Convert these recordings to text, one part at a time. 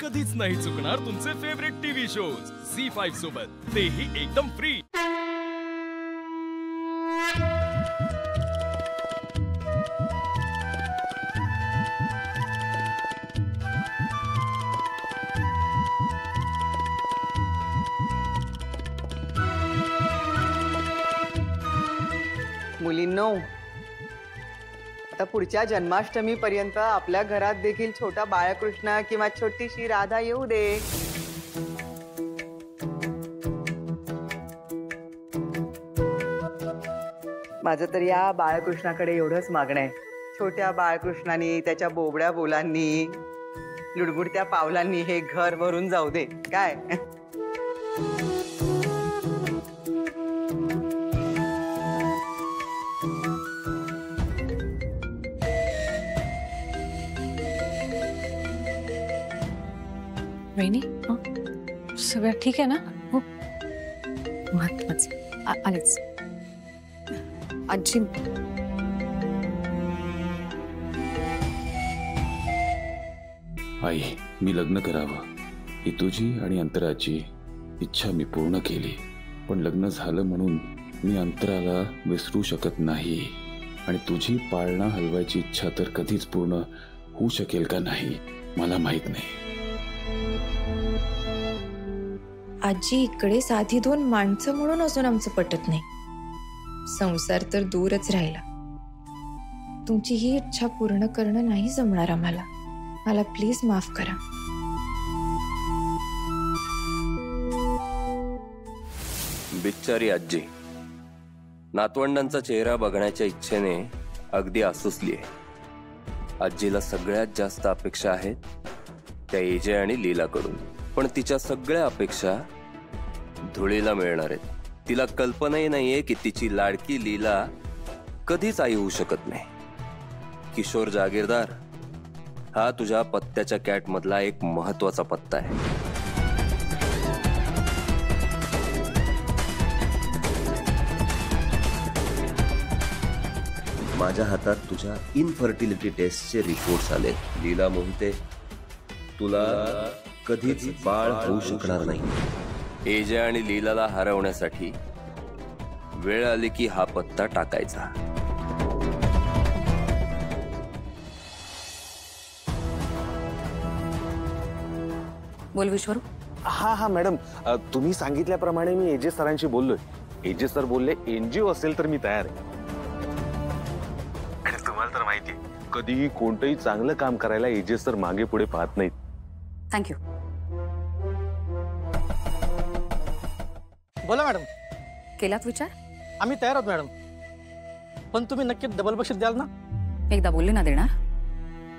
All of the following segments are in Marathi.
कधीच नाही चुकणार तुमचे फेवरेट टीव्ही शोज झी5 सोबत, तेही एकदम फ्री। मुलींनो, आता पुढच्या जन्माष्टमी पर्यंत आपल्या घरात देखील छोटा बाळकृष्ण किंवा छोटीशी राधा येऊ दे। माझं तर या बाळकृष्णाकडे एवढंच मागणं आहे, छोट्या बाळकृष्णानी त्याच्या बोबड्या बोलांनी लुडबुडत्या पावलांनी हे घर भरून जाऊ दे काय। वहिनी, सगळं ठीक आहे ना? हो, महत्वाचं आलेच। आजी, आई, मी लग्न करावं ही तुझी आणि अंतराची इच्छा मी पूर्ण केली, पण लग्न झालं म्हणून मी अंतराला विसरू शकत नाही आणि तुझी पाळणा हलवायची इच्छा तर कधीच पूर्ण होऊ शकेल का नाही मला माहित नाही। आजी, इकडे साधी दोन माणसं म्हणून असून आमचं पटत नाही, संसार तर दूरच राहिला। तुमची ही इच्छा पूर्ण करणं नाही जमणार आम्हाला, मला प्लीज माफ करा। बिचारी आजी नातवंडांचा चेहरा बघण्याच्या इच्छेने अगदी आसुसली आहे। आजीला सगळ्यात जास्त अपेक्षा आहेत त्या एजे आणि लीलाकडून, पण तिच्या सगळ्या अपेक्षा धुळीला मिळणार आहेत। तिला कल्पनाही नाहीये की तिची लाडकी लीला कधीच आई होऊ शकत नाही। किशोर जागीरदार हा तुझ्या पत्त्याच्या कॅट मधला एक महत्वाचा पत्ता आहे। माझ्या हातात तुझ्या इनफर्टिलिटी टेस्टचे रिपोर्ट्स आले। लीला मोहिते, तुला कधीच बाळ होऊ शकणार नाही। एजे आणि लीलाला हरवण्यासाठी वेळ आली की हा पत्ता टाकायचा। बोल विश्वरू। हा मॅडम, तुम्ही सांगितल्याप्रमाणे मी एजे सरांशी बोललोय। एजे सर बोलले एनजीओ असेल तर मी तयार आहे। आणि तुम्हाला तर माहिती आहे, कधीही कोणतंही चांगलं काम करायला एजे सर मागे पुढे पाहत नाहीत। थँक्यू। बोला मॅडम। केलात विचार? आम्ही तयार आहोत मॅडम, पण तुम्ही नक्की डबल बक्षीस द्याल ना? एकदा बोलले ना देणार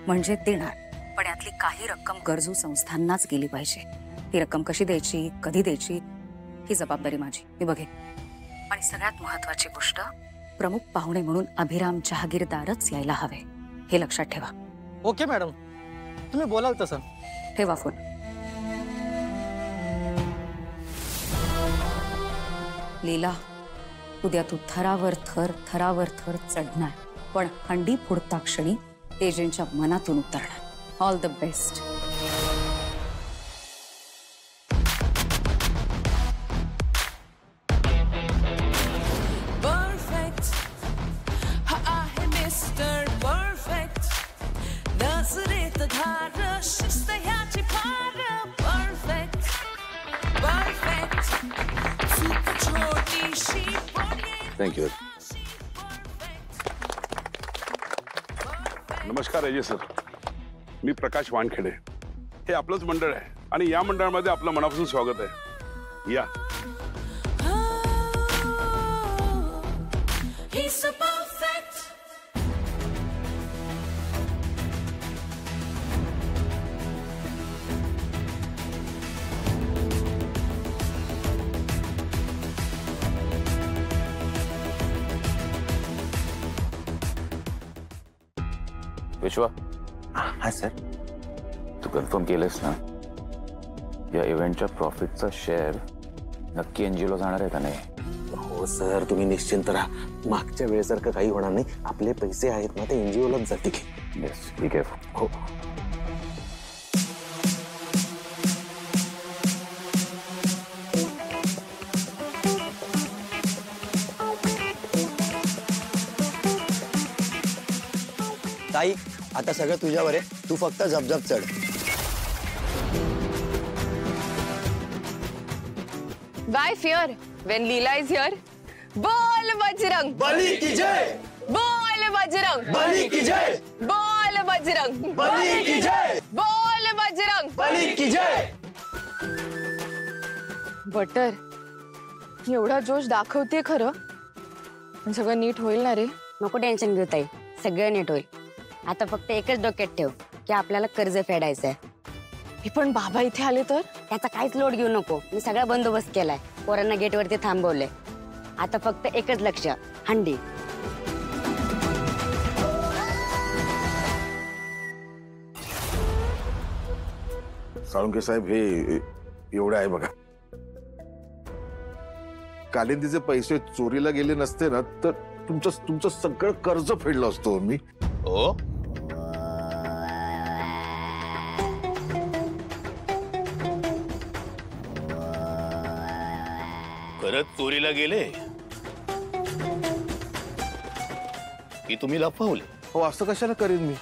म्हणजे देणार, पण यातली काही रक्कम गरजू संस्थांनाच गेली पाहिजे। ही रक्कम कशी द्यायची, कधी द्यायची ही जबाबदारी माझी, मी बघेन। आणि सगळ्यात महत्वाची गोष्ट, प्रमुख पाहुणे म्हणून अभिराम जहागीरदारच यायला हवे, हे लक्षात ठेवा। ओके मॅडम, तुम्ही बोलाल तसं। ठेवा फोन। लीला, उद्या तू थरावर थर थरावर थर चढणार, पण हंडी फोडता क्षणी एजंटच्या मनातून उतरणार। All the best. थँक्यू। नमस्कार एजे सर, मी प्रकाश वानखेडे। हे आपलंच मंडळ आहे आणि या मंडळामध्ये आपलं मनापासून स्वागत आहे। या। विश्वा। हा सर। तू कन्फर्म केलंस ना, या इव्हेंटच्या प्रॉफिटचा शेअर नक्की एनजीओला जाणार आहे का नाही? हो सर, तुम्ही निश्चिंत राहा, मागच्या वेळेसारखं काही होणार नाही। आपले पैसे आहेत ना ते एनजीओलाच जातील। येस, ठीक आहे। हो। आई आता सगळं तुझ्यावर आहे, तू फक्त झपझप चढ. Why fear when Leela is here? बोल बजरंग बली की जय, बोल बजरंग बली की जय, बोल बजरंग बली की जय, बोल बजरंग बली की जय. बटर एवढा जोश दाखवते खरं, पण सगळं नीट होईल ना रे? नको टेन्शन घेऊ ताई, सगळं नीट होईल. आता फक्त एकच डोक्यात ठेव की आपल्याला कर्ज फेडायचंय. हे पण बाबा इथे आले तर? त्याचा काहीच लोड घेऊ नको, मी सगळा बंदोबस्त केलाय. पोरांना गेटवरती थांबवलंय. आता फक्त एकच लक्ष, हंडी. साळुंके साहेब, हे एवढं आहे बघा. कालिंदीचे पैसे चोरीला गेले नसते ना तर तुमचं सगळं कर्ज फेडलं असतो मी. हो, खरंच चोरीला गेले की तुम्ही लपवले? हो, असं कशाला करेन मी?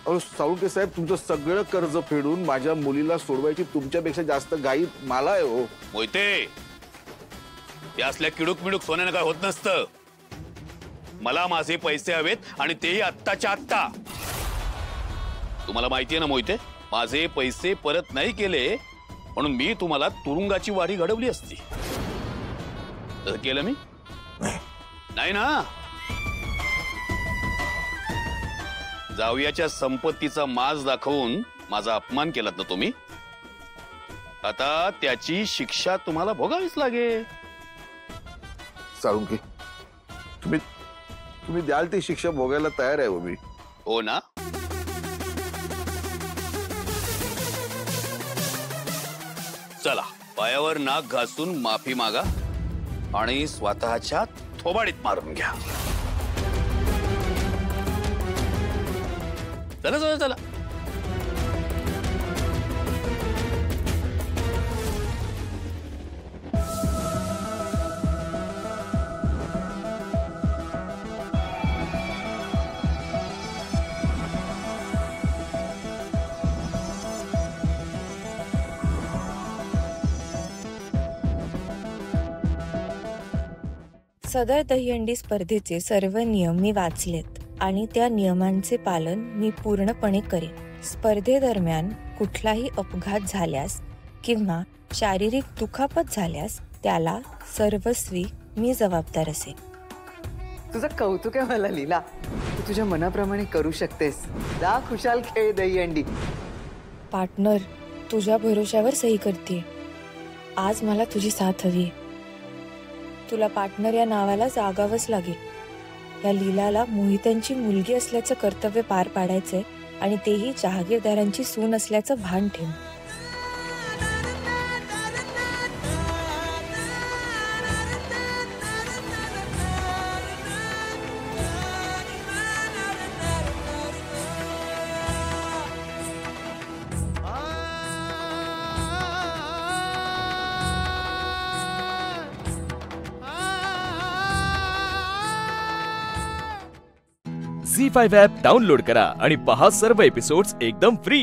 अहो साळुंके साहेब, तुमचं सगळं कर्ज फेडून माझ्या मुलीला सोडवायची तुमच्यापेक्षा जास्त घाई मला आहे. हो मोहिते, या असल्या किडूक मिडूक सोन्यानं काय होत नसतं. मला माझे पैसे हवेत आणि तेही आत्ताच्या आत्ता. तुम्हाला माहितीये ना मोहिते, माझे पैसे परत नाही केले म्हणून मी तुम्हाला तुरुंगाची वारी घडवली असती. तसं केलं मी नाही ना. जावयाच्या संपत्तीचा माज दाखवून माझा अपमान केलात ना तुम्ही. आता त्याची शिक्षा तुम्हाला भोगावीच लागेल. साळुंके, तुम्ही द्याल ती शिक्षा भोगायला तयार आहे. मी हो ना. चला, पायावर नाक घासून माफी मागा आणि स्वतःच्या थोबाडीत मारून घ्या. चला चला चला. सदर दहीहंडी स्पर्धेचे सर्व नियम मी वाचलेत आणि त्या नियमांचे पालन मी पूर्णपणे करेन. स्पर्धेदरम्यान कुठलाही अपघात झाल्यास किंवा शारीरिक दुखापत झाल्यास त्याला सर्वस्वी मी जबाबदार असेल. तुझं कौतुक आहे मला लीला. तू तुझ्या मनाप्रमाणे करू शकतेस. जा खुशाल खेळ दहीहंडी. पार्टनर, तुझ्या भरोशावर सही करते. आज मला तुझी साथ हवी. तुला पार्टनर या नावाला जागावंच लागेल. या लीलाला मोहितांची मुलगी असल्याचं कर्तव्य पार पाडायचंय आणि तेही जहागीरदारांची सून असल्याचं भान ठेव. झी5 ॲप डाउनलोड करा आणि पहा सर्व एपिसोड्स एकदम फ्री.